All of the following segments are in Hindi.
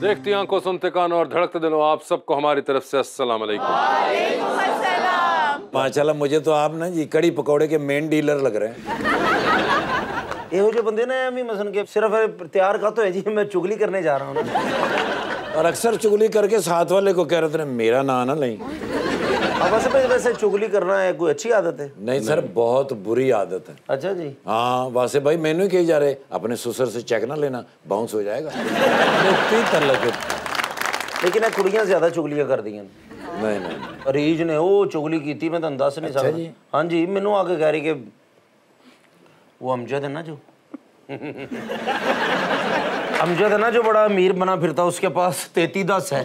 देखती आंखों, सुनते कानों और धड़कते दिलों, आप सबको हमारी तरफ से अस्सलाम वालेकुम। माशाल्लाह, मुझे तो आप ना जी कड़ी पकौड़े के मेन डीलर लग रहे हैं। ये जो बंदे ना अमी मसन के सिर्फ तैयार का तो है जी, मैं चुगली करने जा रहा हूँ और अक्सर चुगली करके साथ वाले को कह रहे थे मेरा ना ना नहीं। अब वैसे चुगली करना है कोई अच्छी आदत है? नहीं सर, बहुत बुरी आदत है। अच्छा जी। हाँ वासे भाई, मैंने ही कही जा रहे, अपने ससुर से चेक ना लेना, बाउंस हो जाएगा। लेकिन कुड़ियां ज्यादा चुगलियां कर दी। नहीं रीज ने वो चुगली की थी, मैं तो दस नहीं सकता जी। हाँ जी, मैनू आके कह रही कि वो अमजद है ना जो अमजद है ना जो बड़ा अमीर बना फिरता, उसके पास 3310 है।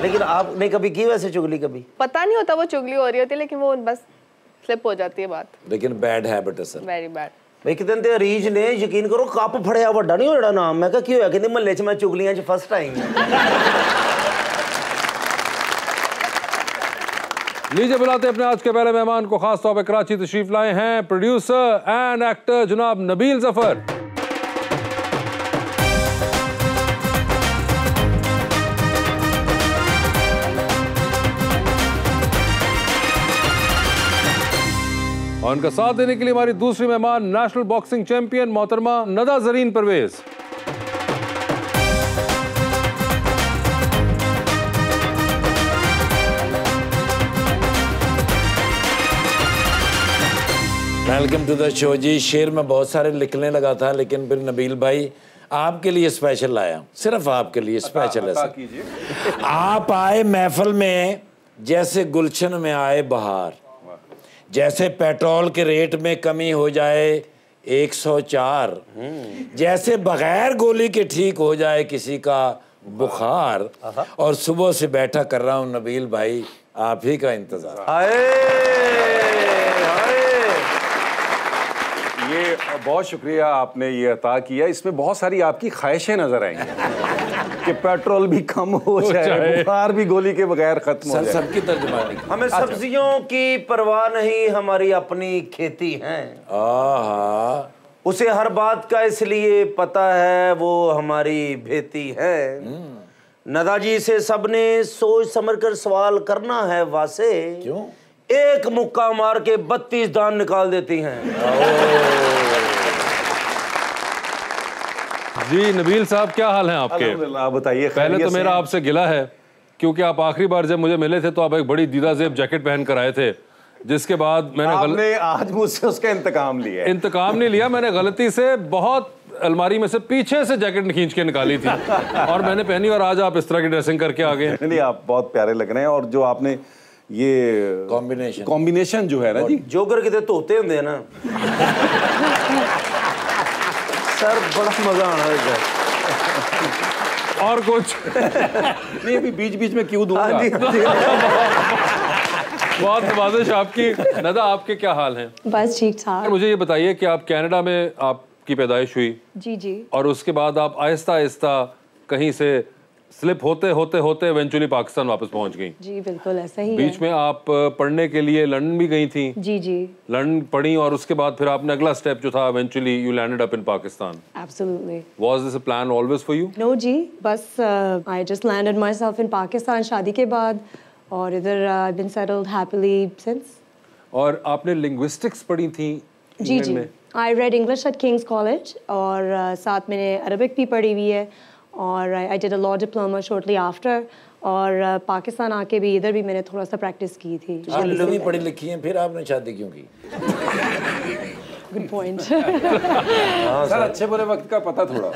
लेकिन आपने कभी की वैसे चुगली? कभी पता नहीं होता वो चुगली हो रही होती है, लेकिन वो बस स्लिप हो जाती है बात। लेकिन बैड हैबिट है सर, वेरी बैड। एक दिन ते रीज ने यकीन करो कप फड़िया, वड्डा नहीं होड़ा नाम। मैं कहा की होया? कहंदे महल्ले च मैं चुगलियां च फर्स्ट आई। लीजिए बुलाते अपने आज के पहले मेहमान को, खास तौर पर कराची तशरीफ लाए हैं प्रोड्यूसर एंड एक्टर जनाब नबील जफर। और उनका साथ देने के लिए हमारी दूसरी मेहमान नेशनल बॉक्सिंग चैंपियन मोहतरमा Nada Zareen Parvez. Welcome to the show ji. शेर में बहुत सारे लिखने लगा था, लेकिन फिर नबील भाई आपके लिए स्पेशल लाया, सिर्फ आपके लिए स्पेशल है सर। आप आए महफिल में जैसे गुलशन में आए बहार, जैसे पेट्रोल के रेट में कमी हो जाए 104, जैसे बगैर गोली के ठीक हो जाए किसी का बुखार, और सुबह से बैठा कर रहा हूँ नबील भाई आप ही का इंतजार। ये बहुत शुक्रिया, आपने ये अता किया। इसमें बहुत सारी आपकी ख्वाहिशें नजर आएंगी कि पेट्रोल भी कम हो जाए, बुखार भी गोली के बगैर खत्म हो जाए। सबकी तर्जुमानी। हमें सब्जियों की परवाह नहीं, हमारी अपनी खेती है। उसे हर बात का इसलिए पता है, वो हमारी बेटी है। नदाजी से सबने सोच समझ कर सवाल करना है वासे, क्यों? एक मुक्का मार के 32 दान निकाल देती हैं। जी नबील साहब, क्या हाल है आपके? आप बताइए। पहले तो मेरा आपसे गिला है, क्योंकि आप आखिरी बार जब मुझे मिले थे तो आप एक बड़ी दीदा ज़ेब जैकेट पहन कर आए थे, जिसके बाद मैंने आज मुझसे उसका इंतकाम लिया। इंतकाम नहीं लिया, मैंने गलती से बहुत अलमारी में से पीछे से जैकेट खींच के निकाली थी और मैंने पहनी, और आज आप इस तरह की ड्रेसिंग करके आ गए। नहीं, आप बहुत प्यारे लग रहे हैं। और जो आपने ये कॉम्बिनेशन जो है ना जी, जोगर कितने तोते होंगे ना सर, बड़ा मजा आना है। और कुछ नहीं, अभी बीच बीच में क्यों दूंगा। बहुत नवाजिश आपकी। नदा, आपके क्या हाल हैं? बस ठीक ठाक। मुझे ये बताइए कि आप कनाडा में आपकी पैदाइश हुई? जी जी। और उसके बाद आप आहिस्ता आहिस्ता कहीं से स्लिप होते होते होते इवेंचुअली पाकिस्तान वापस पहुंच गई। जी बिल्कुल ऐसा ही बीच है। में आप पढ़ने के लिए लंदन भी गई थी? जी जी। लंदन पढ़ी और उसके बाद फिर आपने अगला स्टेप जो था, eventually you landed up in Pakistan. Absolutely. Was this a plan always for you? No जी, बस I just landed myself in Pakistan शादी के बाद, और इधर I've been settled happily since. और आपने लिंग्विस्टिक्स पढ़ी थी जी जी। I read English at King's College, और साथ मैंने अरबिक भी पढ़ी हुई है, और I did a law diploma shortly after, और पाकिस्तान आके भी इधर भी मैंने थोड़ा सा प्रैक्टिस की थी। आप इतनी पढ़ी लिखी हैं, फिर आपने शादी क्यों की? Good point. सर, अच्छे बुरे वक्त का पता थोड़ा।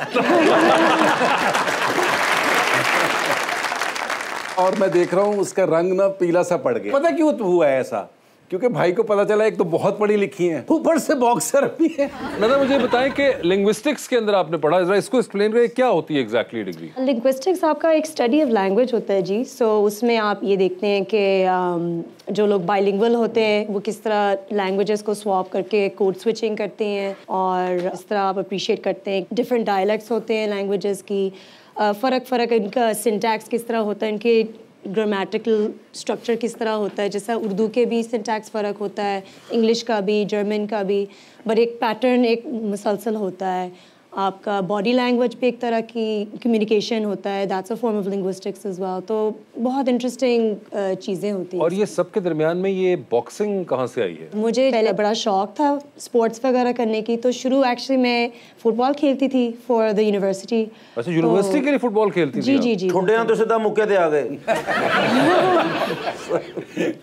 और मैं देख रहा हूँ उसका रंग ना पीला सा पड़ गया। पता क्यों हुआ है ऐसा? क्योंकि भाई को पता चला एक तो बहुत पढ़ी लिखी हैं, ऊपर से बॉक्सर भी है। मतलब मुझे बताएं कि लिंग्विस्टिक्स के अंदर आपने पढ़ा, जरा इसको एक्सप्लेन करें, क्या होती है एग्जैक्टली डिग्री? लिंग्विस्टिक्स आपका एक स्टडी ऑफ लैंग्वेज होता है जी। सो उसमें आप ये देखते हैं कि जो लोग बाइलिंगुअल होते हैं वो किस तरह लैंग्वेजेस को स्वैप करके कोड स्विचिंग करते हैं, और इस तरह आप अप्रिशिएट करते हैं डिफरेंट डायलेक्ट्स होते हैं लैंग्वेजेस की, फ़र्क इनका सिंटैक्स किस तरह होता है, इनके ग्रामेटिकल स्ट्रक्चर किस तरह होता है। जैसा उर्दू के भी सिंटैक्स फ़र्क होता है, इंग्लिश का भी, जर्मन का भी, बट एक पैटर्न एक मुसलसल होता है। आपका बॉडी लैंग्वेज पे एक तरह की कम्युनिकेशन होता है, that's a form of linguistics as well. तो बहुत इंटरेस्टिंग चीज़ें होती हैं। और ये सब के दरमियान में ये बॉक्सिंग कहाँ से आई है? मुझे पहले बड़ा शौक था स्पोर्ट्स वगैरह करने की, तो शुरू एक्चुअली मैं फुटबॉल खेलती थी फॉर द यूनिवर्सिटी। अच्छा, यूनिवर्सिटी के लिए फुटबॉल खेलती थी? जी जी जी। ठुड्डे तो सीधा मुक्के थे आ गए।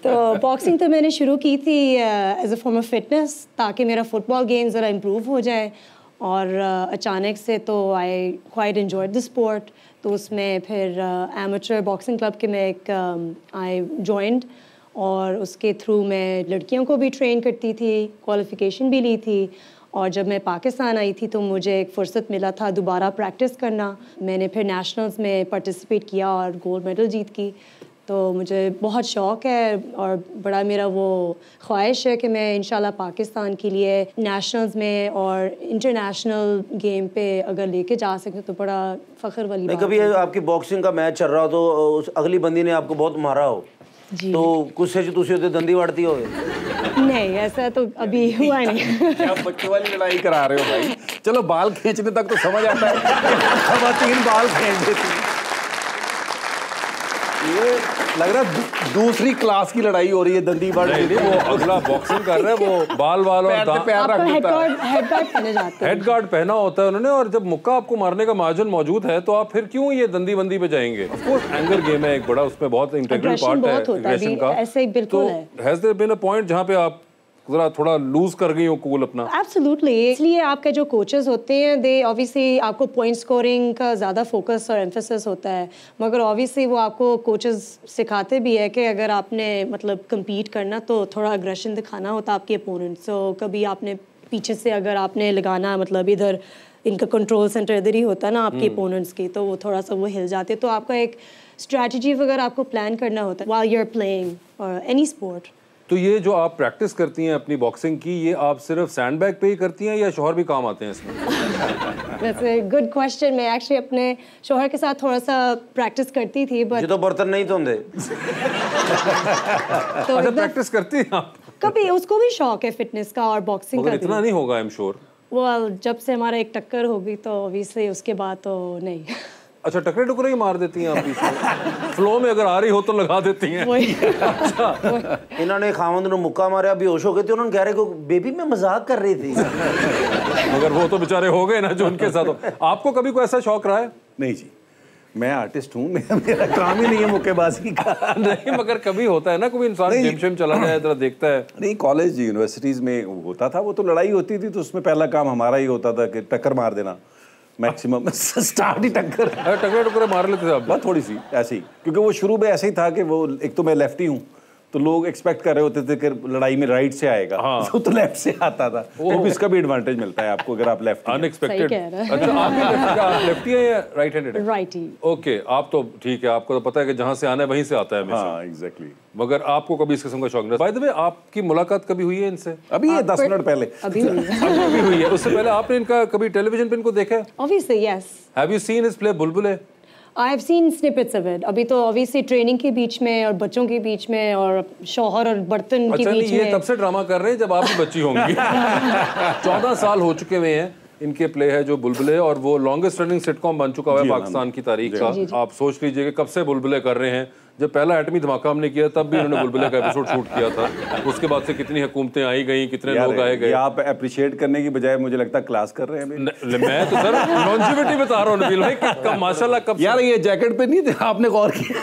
तो बॉक्सिंग तो मैंने शुरू की थी as a form of fitness, ताकि मेरा फुटबॉल गेम ज़रा इम्प्रूव हो जाए। और अचानक से तो I quite enjoyed the sport. तो उसमें फिर एमेचर बॉक्सिंग क्लब के मैं एक आई जॉइंड, और उसके थ्रू मैं लड़कियों को भी ट्रेन करती थी, क्वालिफ़िकेशन भी ली थी। और जब मैं पाकिस्तान आई थी तो मुझे एक फ़ुर्सत मिला था दोबारा प्रैक्टिस करना। मैंने फिर नेशनल्स में पार्टिसिपेट किया और गोल्ड मेडल जीत की। तो मुझे बहुत शौक़ है और बड़ा मेरा वो ख्वाहिश है कि मैं इंशाल्लाह पाकिस्तान के लिए नेशनल्स में और इंटरनेशनल गेम पे अगर लेके जा सकें तो बड़ा फ़ख्र वाली बात है। कभी आपकी बॉक्सिंग का मैच चल रहा हो तो उस अगली बंदी ने आपको बहुत मारा हो जी, तो गुस्से से तुसी होते दंदी वाड़ती हो? नहीं, ऐसा तो अभी हुआ नहीं। क्या बच्चों वाली लड़ाई करा रहे हो भाई? चलो बाल खींचने तक तो समझ आता है, खवातीन बाल खींच देती हैं। ये लग रहा है दूसरी क्लास की लड़ाई हो रही है, दंदी बाड़ के लिए। वो अगला बॉक्सिंग कर रहा है, वो बाल वाल और पैर रख आपको देता है। हेड गार्ड पहने जाते हैं। हेड गार्ड पहना होता है उन्होंने, और जब मुक्का आपको मारने का मार्जिन मौजूद है तो आप फिर क्यों ये दंदी बंदी पे जाएंगे? ऑफ कोर्स एंगर गेम है एक बड़ा, उसमें बहुत इंटीग्रल Aggression पार्ट बहुत है होता है, एग्रेशन का। ऐसे ही बिल्कुल तो है। Has there been a point जहाँ पे आप जरा थोड़ा लूज कर गई हो कूल अपना? एब्सोल्युटली। इसलिए आपके जो कोचेस होते हैं दे ऑब्वियसली आपको पॉइंट स्कोरिंग का ज़्यादा फोकस और एम्फेसिस होता है, मगर ऑब्वियसली वो आपको कोचेस सिखाते भी है कि अगर आपने मतलब कम्पीट करना तो थोड़ा अग्रेशन दिखाना होता है आपके अपोनेंट। सो कभी आपने पीछे से अगर आपने लगाना, मतलब इधर इनका कंट्रोल सेंटर इधर ही होता है ना आपके अपोनेंट्स की, तो वो थोड़ा सा वो हिल जाते। तो आपका एक स्ट्रैटेजी वगैरह आपको प्लान करना होता है व्हाइल यू आर प्लेइंग और एनी स्पोर्ट। तो ये जो आप प्रैक्टिस करती हैं अपनी बॉक्सिंग की, ये आप सिर्फ सैंडबैग पे ही करती हैं या शौहर भी काम आते हैं इसमें? वैसे गुड क्वेश्चन। मैं एक्चुअली अपने शौहर के साथ थोड़ा सा प्रैक्टिस करती थी, बट ये तो बर्तन नहीं धोंदे। तो अच्छा, प्रैक्टिस करती हैं आप? कभी उसको भी शौक है फिटनेस का और बॉक्सिंग मगर का इतना नहीं होगा, आई एम श्योर। वो जब से हमारा एक टक्कर हो गई तो ऑब्वियसली उसके बाद तो नहीं। अच्छा, टकरे टुकरे ही मार देती हैं आप बीच में? फ्लो में अगर आ रही हो तो लगा देती हैं? वही। अच्छा। इन्होंने खामंद ने मुक्का मारा, बेहोश हो गए थे। उन्होंने कह रहे को बेबी मैं मजाक कर रही थी। मगर वो तो बेचारे हो गए ना जो उनके साथ हो। आपको कभी कोई ऐसा शौक रहा है? नहीं जी, मैं आर्टिस्ट हूँ, मेरा काम ही नहीं है मुक्केबाजी का। नहीं, मगर कभी होता है ना, कोई इंसान जिम शिम चला जाए, जरा देखता है। नहीं, कॉलेज यूनिवर्सिटीज में होता था, वो तो लड़ाई होती थी तो उसमें पहला काम हमारा ही होता था कि टक्कर मार देना, मैक्सिमम स्टार्ट ही टक्कर। टकरे टुकरे मार लेते थे आप? बस थोड़ी सी ऐसे ही, क्योंकि वो शुरू में ऐसे ही था कि वो एक तो मैं लेफ्टी हूँ तो लोग एक्सपेक्ट कर रहे होते थे कि लड़ाई में राइट से आएगा। हाँ। तो लेफ्ट से आता था। तो इसका भी एडवांटेज मिलता है आपको अगर आप लेफ्ट। अनएक्सपेक्टेड। सही कह रहा है। अच्छा, आप लेफ्टी हैं या राइट हैंडेड है? राइट ही। ओके, आप तो ठीक है, आपको तो पता है कि जहाँ से आना है वहीं से आता है हमेशा। हाँ, एग्जैक्टली। मगर आपको कभी इस किस्म का शौक नहीं? बाय द वे, आपकी मुलाकात कभी हुई है इनसे? अभी ये 10 मिनट पहले। अभी हुई है। अभी हुई है? उससे पहले आपने इनका कभी टेलीविजन पे इनको देखा है? Obviously yes. Have you seen his play Bulbule? I have seen snippets of it. अभी तो ऑब्वियसली ट्रेनिंग के बीच में और बच्चों के बीच में और शौहर और बर्तन के अच्छा, बीच नहीं, ये में। तब से ड्रामा कर रहे हैं जब आप भी बच्ची होंगी। 14 साल हो चुके हुए हैं इनके प्ले है जो बुलबुले, और वो लॉन्गेस्ट रनिंग सिटकॉम बन चुका है पाकिस्तान की तारीख का। आप सोच लीजिए कि कब से बुलबुले कर रहे हैं। जब पहला एटमी धमाका हमने किया तब भी उन्होंने बुलबुले का एपिसोड शूट किया था। उसके बाद से कितनी हुकूमतें आई गई, कितने लोग आए गए। आप अप्रिशिएट करने की बजाय मुझे लगता है क्लास कर रहे हैं अभी। मैं तो सर लॉन्जिविटी बता रहा हूँ नबील भाई, माशाल्लाह। कब यार ये जैकेट पे नहीं थे, आपने गौर किया?